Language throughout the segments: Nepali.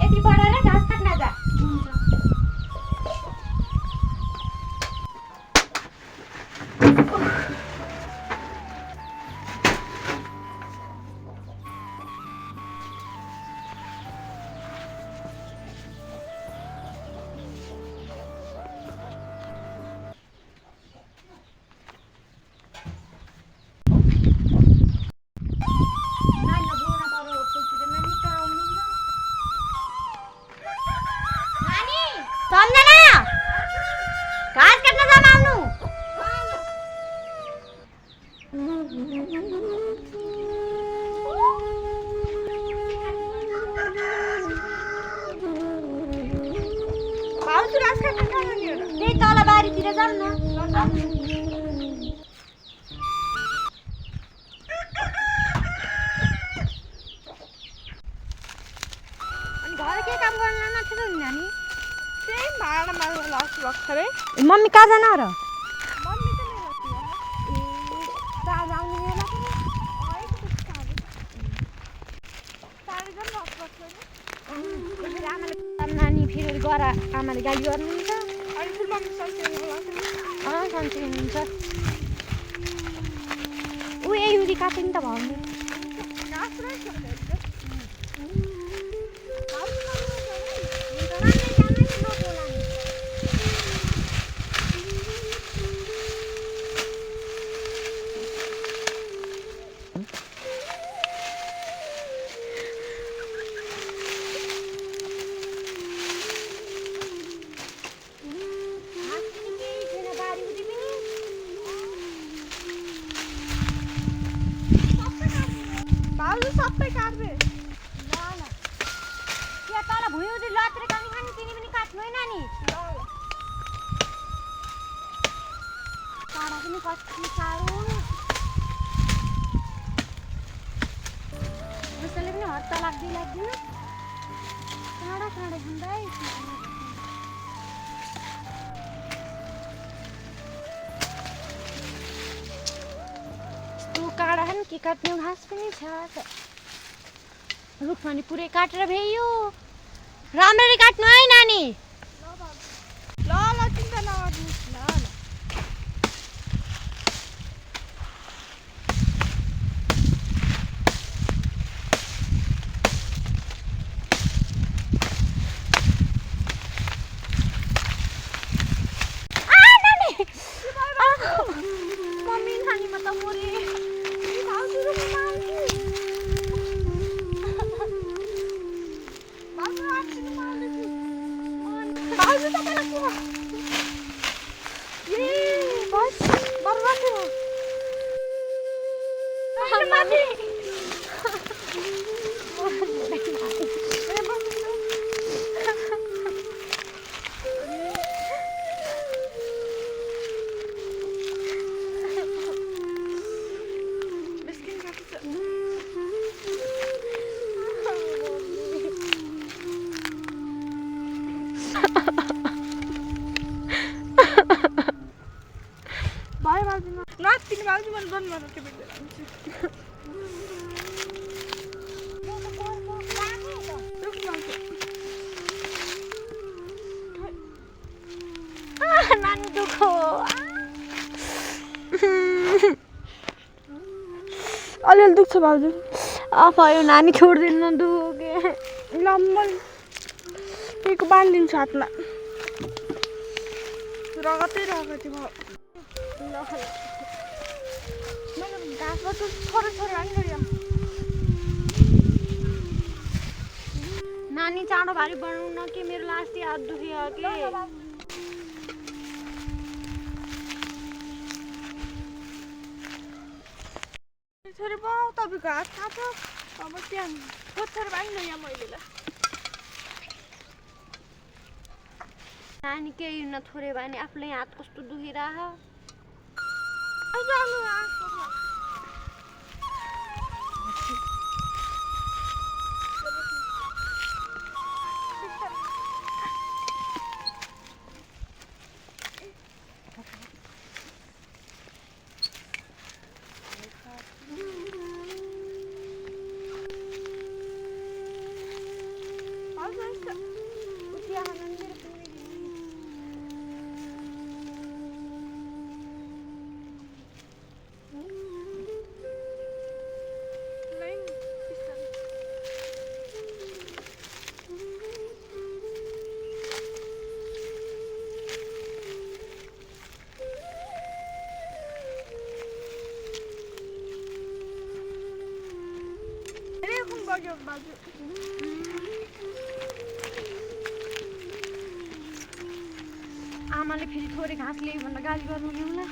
यति बढाएर घाँस काट्न जा। त्यही तल बारीतिर जाऊ न। अनि घर के काम गर्न नथियो नि नानी? त्यही भाडा मार्न लाग्छ भर्खरै। मम्मी कहाँ जान र? मम्मी त मेरो थियो। दादा आउने बेला पनि फेरि आमाले नानी फेरि गएर आमाले गाली गर्नुहुन्छ। अनि ठुलो मम्मी सन्चै सन्चै हुनुहुन्छ। ऊ युरी काट्यो नि त भाउले। सबै काट्दे ल ल के तल भुइँउदी लत्रे काट्ने खाने तिमी पनि काट्नु है नानी। काँडा पनि कति साह्रो उसले पनि हत्ता लाग्दैन काँडा खाँदै काँडा खाने के काट्ने घाँस पनि छ। रुखमा नि पुरै काटेर भ्याइयो। राम्ररी काट्नु है नानी। ल ल चिन्ता नगर्नु। ल मम्मी नानीमा त मोरे। नातिनी बाजु मन बन्द गर्न के बिग्रेर नानी दुखो अलिअलि दुख्छ भाउजू। आफै नानी छोड्दिन दुखे। लम्बल एक बाँधिदिन्छु हातमा। रगतै रगती भयो। मैले घाँसमा त छोरो राख्नु। नानी चाँडो भारी बनाउन कि मेरो लास्टी हात दुख्यो कि। छोरी बाउ तपाईँको हात थाहा छ। अब त्यहाँ खोज्छर बाँध्नु यहाँ मैले ल। नानी केही न थोरै भने आफूले हात कस्तो दुखिरह। लाग्यो बाजु आमाले फेरि थोरै घाँस ल्यायो भनेर गाली गर्नु नि होला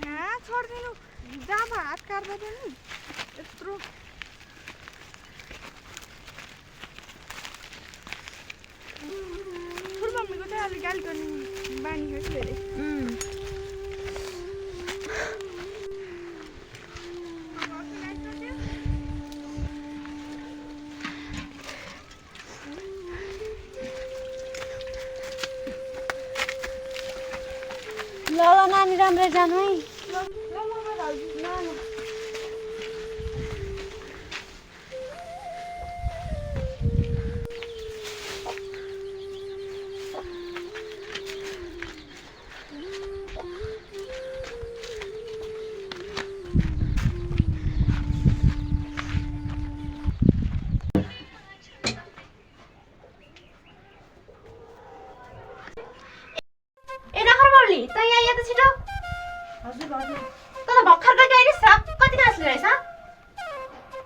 कहाँ छोडिदिनु जामा हात काट्दा पनि यत्रो ठुलो मम्मीको चाहिँ अलिक गाली गर्ने बानी हो कि अरे ल नानी राम्रै जानु है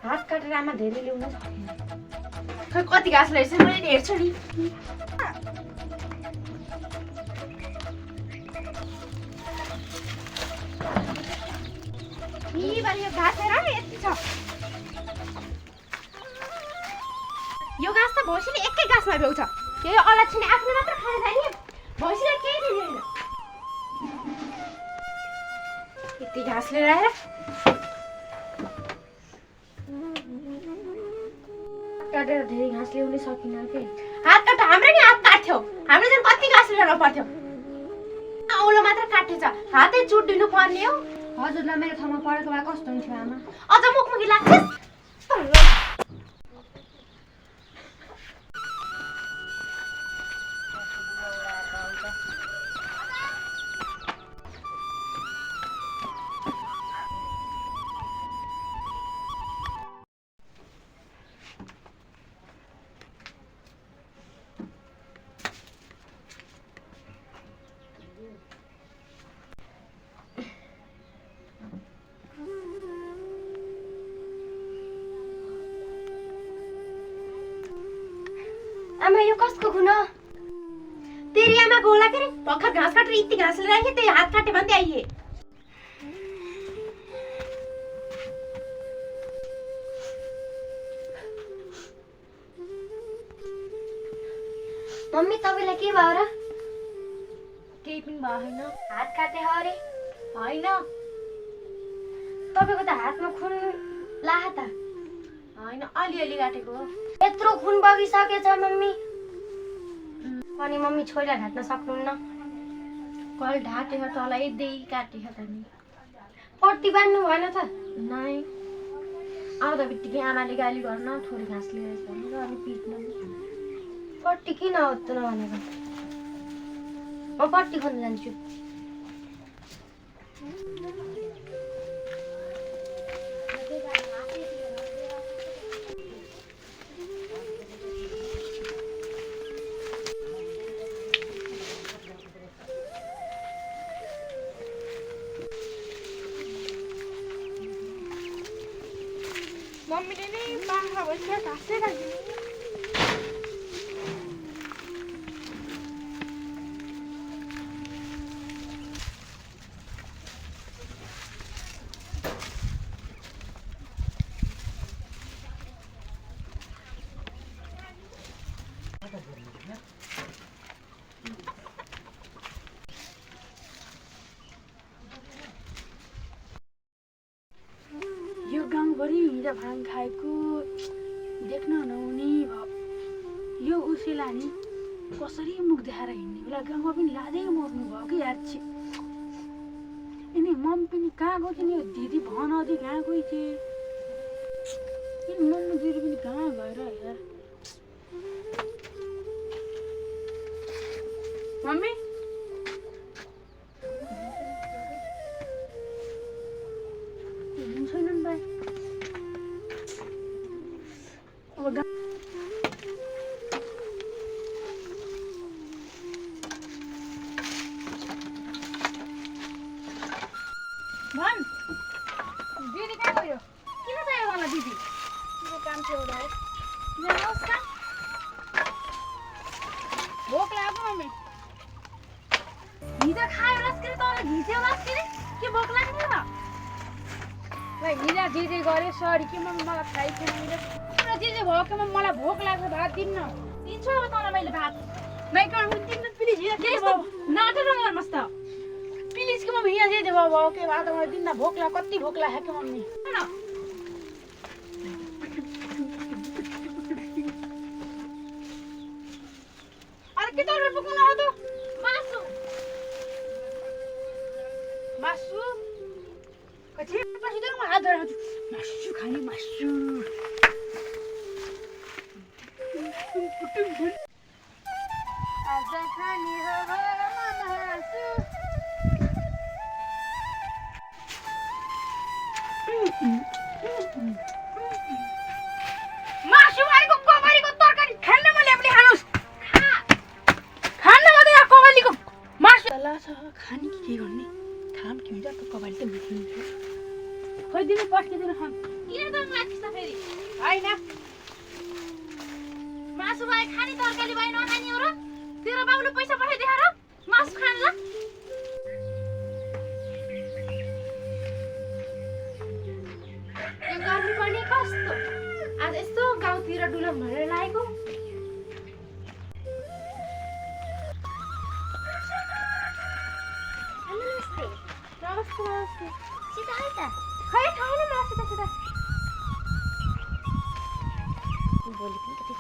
हात काटेर आमा धेरै ल्याउन सकिन खै कति घाँस ल्याएछ मैले हेर्छु नि यो घाँस हेर यति छ यो घाँस त भैँसीले एकै घाँसमा भ्याउँछ यो अलक्षिने आफ्नो मात्र खाएर जाने भैँसीलाई केही दिँदैन यति घाँस लिएर आएर काटेर धेरै घाँस ल्याउनै सकिन के हात काट हाम्रो नि हात काट्थ्यो हाम्रो चाहिँ कति घाँस ल्याउनु पर्थ्यो औलो मात्र काटेछ हातै चुट्दिनु पर्ने हो हजुरलाई मेरो ठाउँमा परेको भए कस्तो हुन्थ्यो आमा अझ मुखमुखी लाग्छ आमा यो कसको खुन तेरी आमाको होला के रे भर्खर घाँस काटेर यति घाँस लिएर आइए त्यही हात काटे भन्दै आइए मम्मी तपाईलाई के भयो र केही पनि भयो हैन हात काटे हो रे हैन तपाईको त हातमा खुन लाहा त हैन अलिअलि काटेको हो यत्रो खुन बगिसकेछ मम्मी अनि मम्मी छोरीलाई ढाट्न सक्नुहुन्न कल ढाटेर तलाई देई काटेछ त नि पट्टी बान्नु भएन त नै आउँदा बित्तिकै आमाले गाली गर्न थोरै घाँस लिएर भनेर अनि पिट्न पट्टी किन होत्तो नभनेको म पट्टी खोज्न जान्छु मम्मीले नै बाख्रा भइसक्यो घाँसै राखिदिनु यो गाउँभरि हिँडेर भाङ खाएको देख्न नहुने भयो यो उसैलाई नि कसरी मुख देखाएर हिँड्ने बेला गाउँमा पनि लाँदै मर्नु भयो कि यार छि यिनी मम्मी पनि कहाँ गयो नि यो दिदी भन अधि कहाँ गई थिए यिनी मम्मी दिदी पनि कहाँ गएर यार मम्मी छैनन् भाइ अब भन दिदी कहाँ गयो किन गयो होला दिदी काम थियो होला भोक लाग्यो मम्मी हिजो खायो लास्किरी तर घिच्यो लास्किरी के भोक लाग्दैन र हिजो जे जे गरे सरी के मम्मी मलाई थाहै थिएन मैले जे जे भयो के मलाई भोक लाग्छ भात दिन्न दिन्छु अब तँलाई मैले भात नाइका दिन्न प्लिज हिजो के भयो नाटक नगर्नुहोस् त प्लिज के मम्मी हिजो जे जे भयो के भात मलाई दिन्न भोक लाग्यो कति भोक लाग्यो के मम्मी अरे के तोरे पकाउन आउँछ मासु मासु कति पछि त म हात धराउँछु मासु खाने मासु आज खाने हो मासु मासु मारेको कोमरीको तरकारी खान्न मैले पनि खानुस् खान्न मात्रै कोमलीको मासु ल छ खाने के गर्ने खाम के हुन्छ त कबाली त मिठो खोइ दिनु पस्किदिनु खाम किन त लाग्छ त फेरि हैन मासु भाइ खाने तरकारी भाइ नखाने हो र तेरो बाबुले पैसा पठाइदिए र मासु खान ल यो गर्नु पर्ने कस्तो आज यस्तो गाउँतिर डुलम भनेर लागेको नमस्ते नमस्ते सीता है त खै खाएन मासु त सीता बोली पनि कति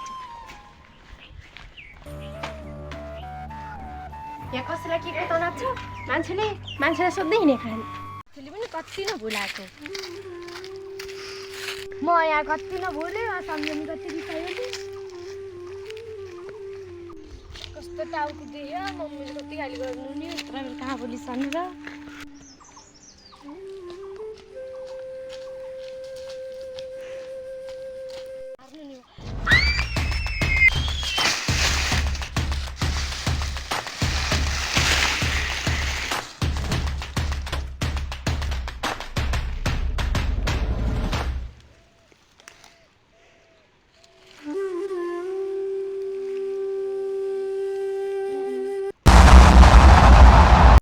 यहाँ कसैलाई के तनाव छ मान्छेलाई सोध्दै हिँडे खाने त्यसले पनि कति न भुलाएको म यहाँ कति न भुले सम्झनी कति बिसायो नि कस्तो टाउको दियो मम्मीले कति गाली गर्नु नि यत्रो बेर कहाँ बोलिसक्नु र